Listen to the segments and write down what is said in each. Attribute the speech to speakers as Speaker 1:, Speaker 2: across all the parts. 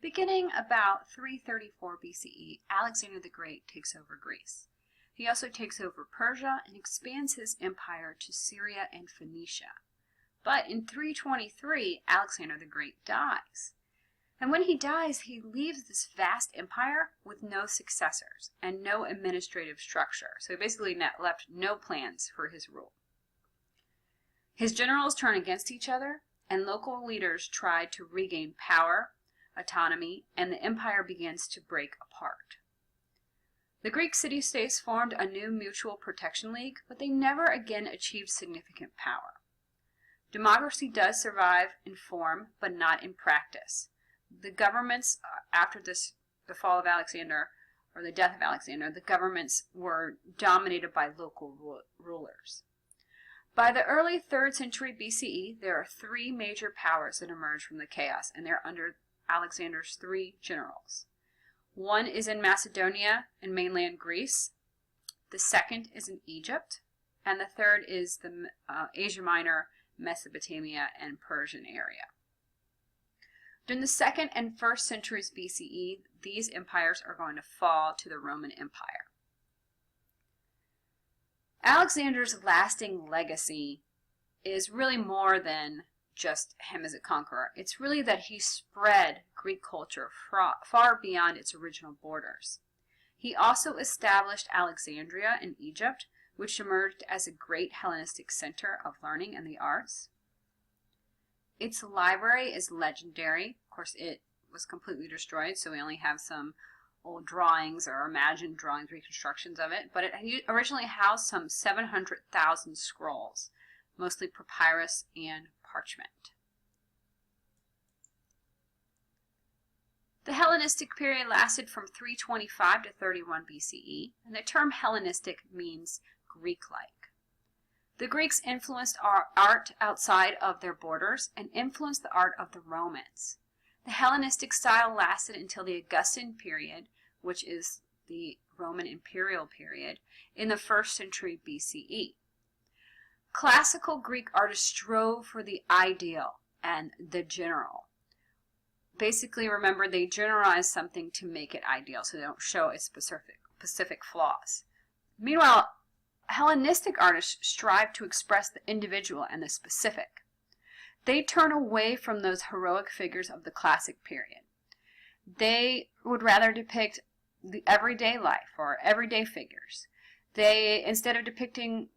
Speaker 1: Beginning about 334 BCE, Alexander the Great takes over Greece. He also takes over Persia and expands his empire to Syria and Phoenicia. But in 323, Alexander the Great dies. And when he dies, he leaves this vast empire with no successors and no administrative structure. So he basically left no plans for his rule. His generals turn against each other, and local leaders try to regain power, autonomy, and the empire begins to break apart. The Greek city-states formed a new mutual protection league, but they never again achieved significant power. Democracy does survive in form, but not in practice. The governments, after the fall of Alexander, or the death of Alexander, the governments were dominated by local rulers. By the early 3rd century BCE, there are 3 major powers that emerge from the chaos, and they're under Alexander's 3 generals. One is in Macedonia and mainland Greece, the second is in Egypt, and the third is the Asia Minor, Mesopotamia, and Persian area. During the 2nd and 1st centuries BCE, these empires are going to fall to the Roman Empire. Alexander's lasting legacy is really more than just him as a conqueror. It's really that he spread Greek culture far beyond its original borders. He also established Alexandria in Egypt, which emerged as a great Hellenistic center of learning and the arts. Its library is legendary. Of course, it was completely destroyed, so we only have some old drawings or imagined drawings, reconstructions of it, but it originally housed some 700,000 scrolls, mostly papyrus and parchment. The Hellenistic period lasted from 325 to 31 BCE, and the term Hellenistic means Greek-like. The Greeks influenced art outside of their borders and influenced the art of the Romans. The Hellenistic style lasted until the Augustan period, which is the Roman imperial period, in the 1st century BCE. Classical Greek artists strove for the ideal and the general. Basically, remember, they generalize something to make it ideal, so they don't show its specific flaws. Meanwhile, Hellenistic artists strive to express the individual and the specific. They turn away from those heroic figures of the classic period. They would rather depict the everyday life or everyday figures. They, instead of depicting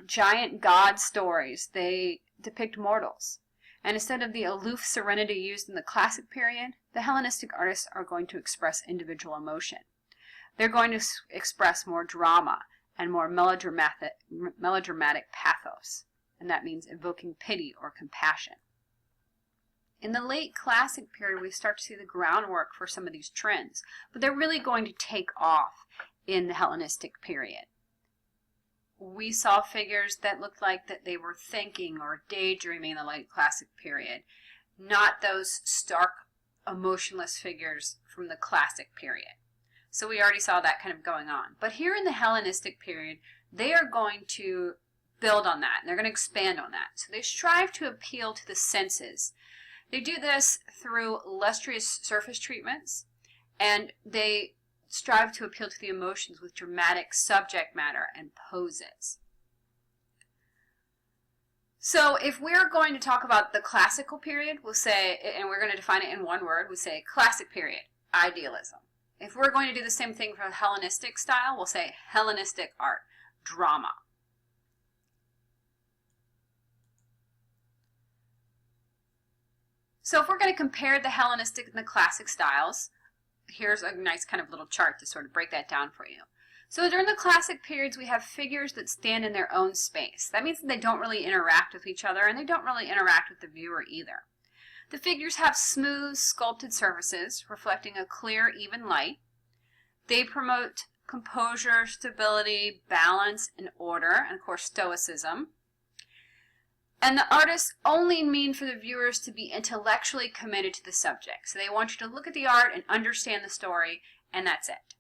Speaker 1: giant god stories, they depict mortals. And instead of the aloof serenity used in the classic period, the Hellenistic artists are going to express individual emotion. They're going to express more drama and more melodramatic pathos, and that means evoking pity or compassion. In the late classic period, we start to see the groundwork for some of these trends, but they're really going to take off in the Hellenistic period. We saw figures that looked like that they were thinking or daydreaming in the late classic period, not those stark, emotionless figures from the classic period. So we already saw that kind of going on. But here in the Hellenistic period, they are going to build on that, and they're going to expand on that. So they strive to appeal to the senses. They do this through lustrous surface treatments, and they strive to appeal to the emotions with dramatic subject matter and poses. So if we're going to talk about the classical period, we'll say, and we're going to define it in one word, we'll say classic period, idealism. If we're going to do the same thing for Hellenistic style, we'll say Hellenistic art, drama. So if we're going to compare the Hellenistic and the classic styles, here's a nice kind of little chart to sort of break that down for you. So during the classic periods, we have figures that stand in their own space. That means that they don't really interact with each other, and they don't really interact with the viewer either. The figures have smooth, sculpted surfaces, reflecting a clear, even light. They promote composure, stability, balance, and order, and of course, stoicism. And the artists only mean for the viewers to be intellectually committed to the subject. So they want you to look at the art and understand the story, and that's it.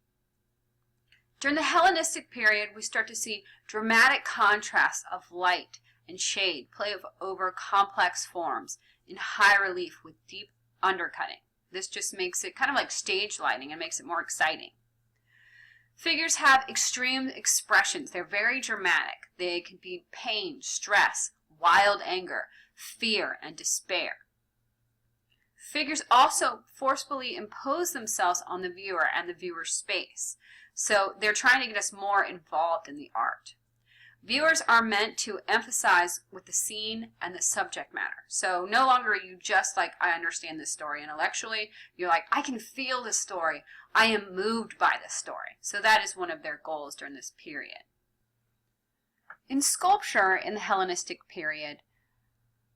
Speaker 1: During the Hellenistic period, we start to see dramatic contrasts of light and shade play over complex forms in high relief with deep undercutting. This just makes it kind of like stage lighting and makes it more exciting. Figures have extreme expressions. They're very dramatic. They can be pain, stress, wild anger, fear, and despair. Figures also forcefully impose themselves on the viewer and the viewer's space. So they're trying to get us more involved in the art. Viewers are meant to emphasize with the scene and the subject matter. So no longer are you just like, I understand this story intellectually. You're like, I can feel this story. I am moved by this story. So that is one of their goals during this period. In sculpture in the Hellenistic period,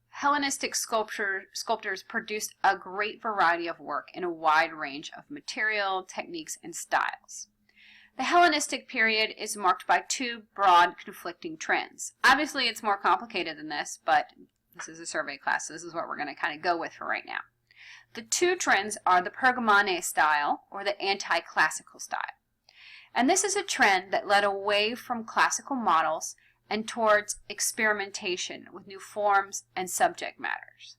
Speaker 1: Hellenistic sculptors produced a great variety of work in a wide range of material, techniques, and styles. The Hellenistic period is marked by two broad conflicting trends. Obviously, it's more complicated than this, but this is a survey class, so this is what we're going to kind of go with for right now. The two trends are the Pergamene style or the anti-classical style. And this is a trend that led away from classical models and towards experimentation with new forms and subject matters.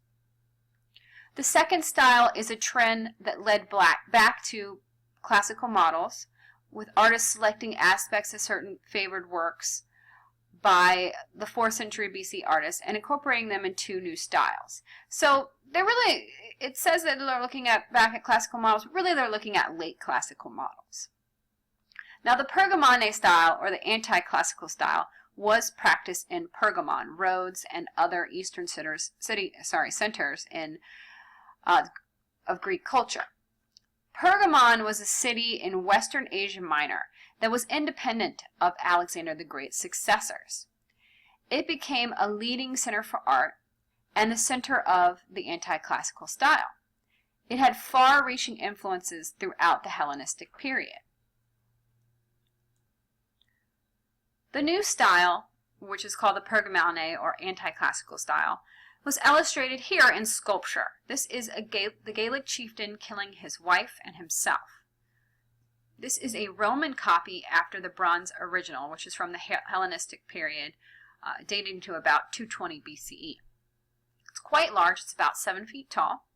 Speaker 1: The second style is a trend that led back to classical models, with artists selecting aspects of certain favored works by the 4th century BC artists and incorporating them into new styles. So they're really, it says that they're looking back at classical models, but really they're looking at late classical models. Now the Pergamene style, or the anti-classical style, was practiced in Pergamon, Rhodes, and other eastern centers in of Greek culture. Pergamon was a city in Western Asia Minor that was independent of Alexander the Great's successors. It became a leading center for art and the center of the anti-classical style. It had far-reaching influences throughout the Hellenistic period. The new style, which is called the Pergamene or anti-classical style, was illustrated here in sculpture. This is the Gallic chieftain killing his wife and himself. This is a Roman copy after the bronze original, which is from the Hellenistic period, dating to about 220 BCE. It's quite large, it's about 7 feet tall,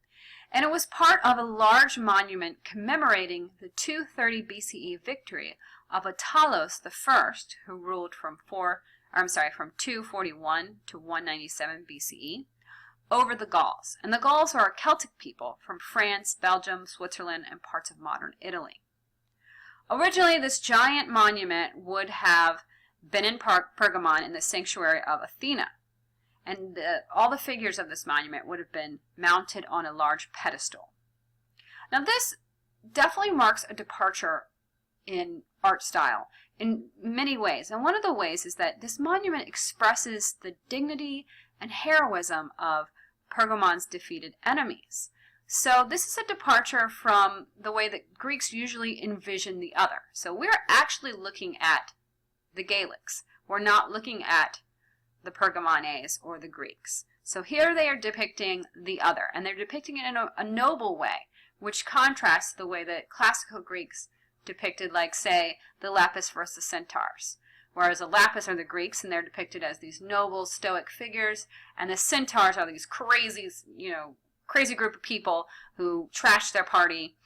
Speaker 1: and it was part of a large monument commemorating the 230 BCE victory of Attalos I, who ruled from 241 to 197 BCE, over the Gauls. And the Gauls are a Celtic people from France, Belgium, Switzerland, and parts of modern Italy. Originally, this giant monument would have been in Pergamon in the sanctuary of Athena, and all the figures of this monument would have been mounted on a large pedestal. Now this definitely marks a departure in art style in many ways, and one of the ways is that this monument expresses the dignity and heroism of Pergamon's defeated enemies. So this is a departure from the way that Greeks usually envision the other. So we're actually looking at the Gallics. We're not looking at the Pergamenes or the Greeks. So here they are depicting the other, and they're depicting it in a noble way, which contrasts the way that classical Greeks depicted, like, say, the Lapis versus Centaurs. Whereas the Lapis are the Greeks, and they're depicted as these noble, stoic figures, and the Centaurs are these crazy, crazy group of people who trashed their party,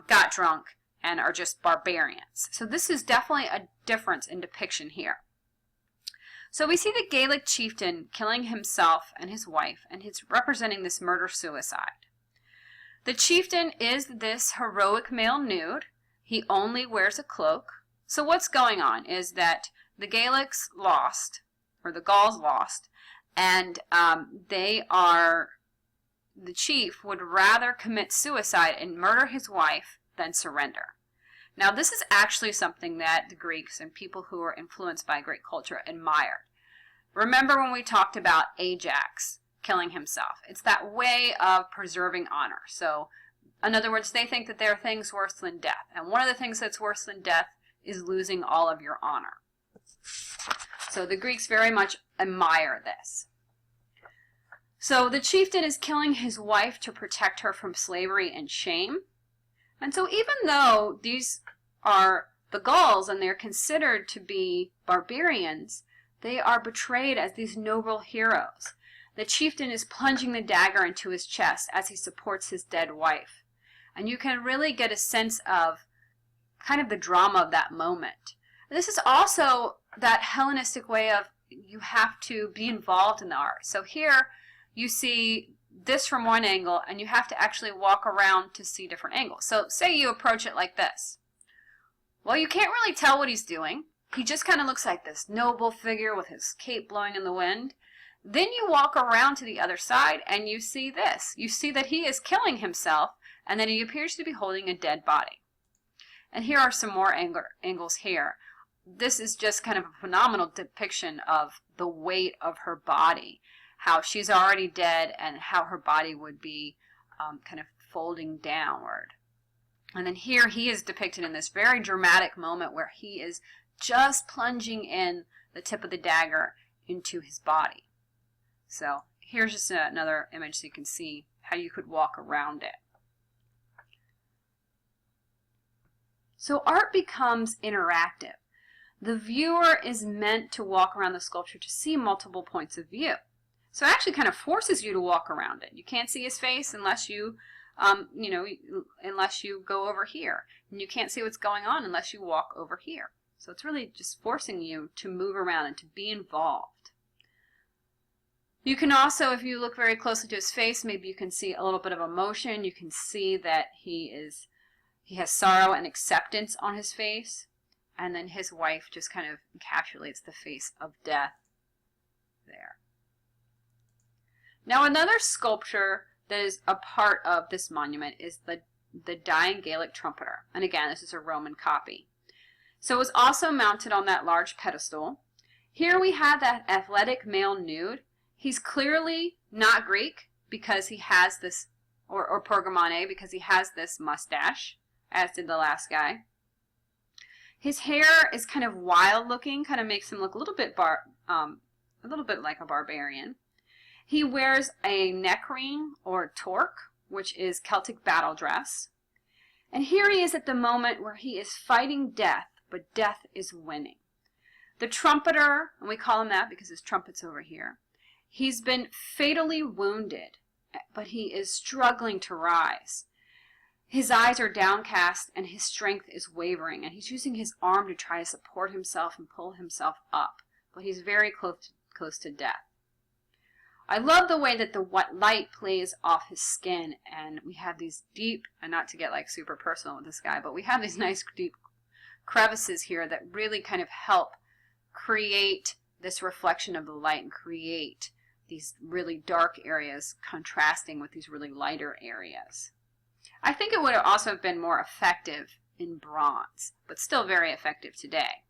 Speaker 1: got drunk, and are just barbarians. So this is definitely a difference in depiction here. So we see the Gallic chieftain killing himself and his wife, and he's representing this murder-suicide. The chieftain is this heroic male nude. He only wears a cloak. So what's going on is that the Gallics lost, or the Gauls lost, and the chief would rather commit suicide and murder his wife than surrender. Now this is actually something that the Greeks and people who are influenced by Greek culture admired. Remember when we talked about Ajax killing himself? It's that way of preserving honor. So in other words, they think that there are things worse than death. And one of the things that's worse than death is losing all of your honor. So the Greeks very much admire this. So the chieftain is killing his wife to protect her from slavery and shame. And so even though these are the Gauls and they're considered to be barbarians, they are portrayed as these noble heroes. The chieftain is plunging the dagger into his chest as he supports his dead wife. And you can really get a sense of kind of the drama of that moment. And this is also that Hellenistic way of you have to be involved in the art. So here you see this from one angle, and you have to actually walk around to see different angles. So say you approach it like this. Well, you can't really tell what he's doing. He just kind of looks like this noble figure with his cape blowing in the wind. Then you walk around to the other side and you see this. You see that he is killing himself, and then he appears to be holding a dead body. And here are some more angles here. This is just kind of a phenomenal depiction of the weight of her body, how she's already dead and how her body would be kind of folding downward. And then here he is depicted in this very dramatic moment where he is just plunging in the tip of the dagger into his body. So here's just another image so you can see how you could walk around it. So art becomes interactive. The viewer is meant to walk around the sculpture to see multiple points of view. So it actually kind of forces you to walk around it. You can't see his face unless you, unless you go over here. And you can't see what's going on unless you walk over here. So it's really just forcing you to move around and to be involved. You can also, if you look very closely to his face, maybe you can see a little bit of emotion. You can see that he has sorrow and acceptance on his face. And then his wife just kind of encapsulates the face of death there. Now another sculpture that is a part of this monument is the dying Gaelic trumpeter. And again, this is a Roman copy. So it was also mounted on that large pedestal. Here we have that athletic male nude. He's clearly not Greek because he has this, or Pergamone, because he has this mustache, as did the last guy. His hair is kind of wild looking, kind of makes him look a little bit like a barbarian. He wears a neck ring or torque, which is Celtic battle dress. And here he is at the moment where he is fighting death, but death is winning. The trumpeter, and we call him that because his trumpet's over here, he's been fatally wounded, but he is struggling to rise. His eyes are downcast and his strength is wavering, and he's using his arm to try to support himself and pull himself up, but he's very close to death. I love the way that the light plays off his skin, and we have these deep, and not to get like super personal with this guy, but we have these nice deep crevices here that really kind of help create this reflection of the light and create these really dark areas contrasting with these really lighter areas. I think it would have also been more effective in bronze, but still very effective today.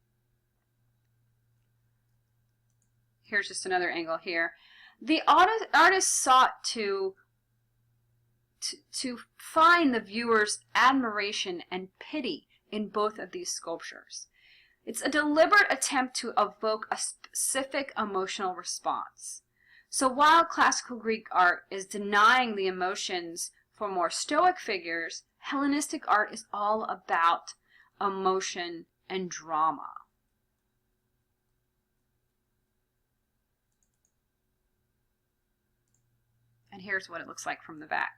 Speaker 1: Here's just another angle here. The artist sought to find the viewer's admiration and pity in both of these sculptures. It's a deliberate attempt to evoke a specific emotional response. So while classical Greek art is denying the emotions for more stoic figures, Hellenistic art is all about emotion and drama. And here's what it looks like from the back.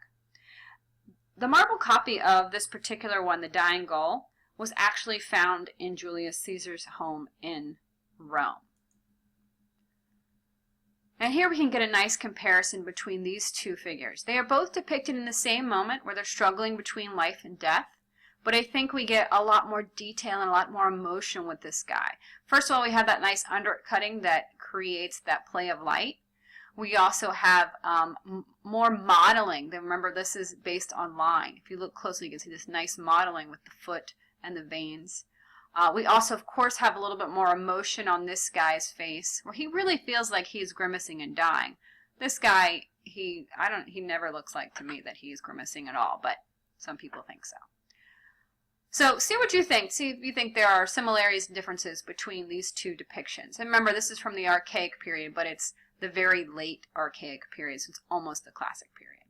Speaker 1: The marble copy of this particular one, the Dying Gaul, was actually found in Julius Caesar's home in Rome. And here we can get a nice comparison between these two figures. They are both depicted in the same moment where they're struggling between life and death, but I think we get a lot more detail and a lot more emotion with this guy. First of all, we have that nice undercutting that creates that play of light. We also have more modeling. Remember, this is based on line. If you look closely, you can see this nice modeling with the foot and the veins. We also, of course, have a little bit more emotion on this guy's face, where he really feels like he's grimacing and dying. This guy, he never looks like to me that he's grimacing at all, but some people think so. So see what you think. See if you think there are similarities and differences between these two depictions. And remember, this is from the Archaic period, but it's the very late Archaic period, so it's almost the Classic period.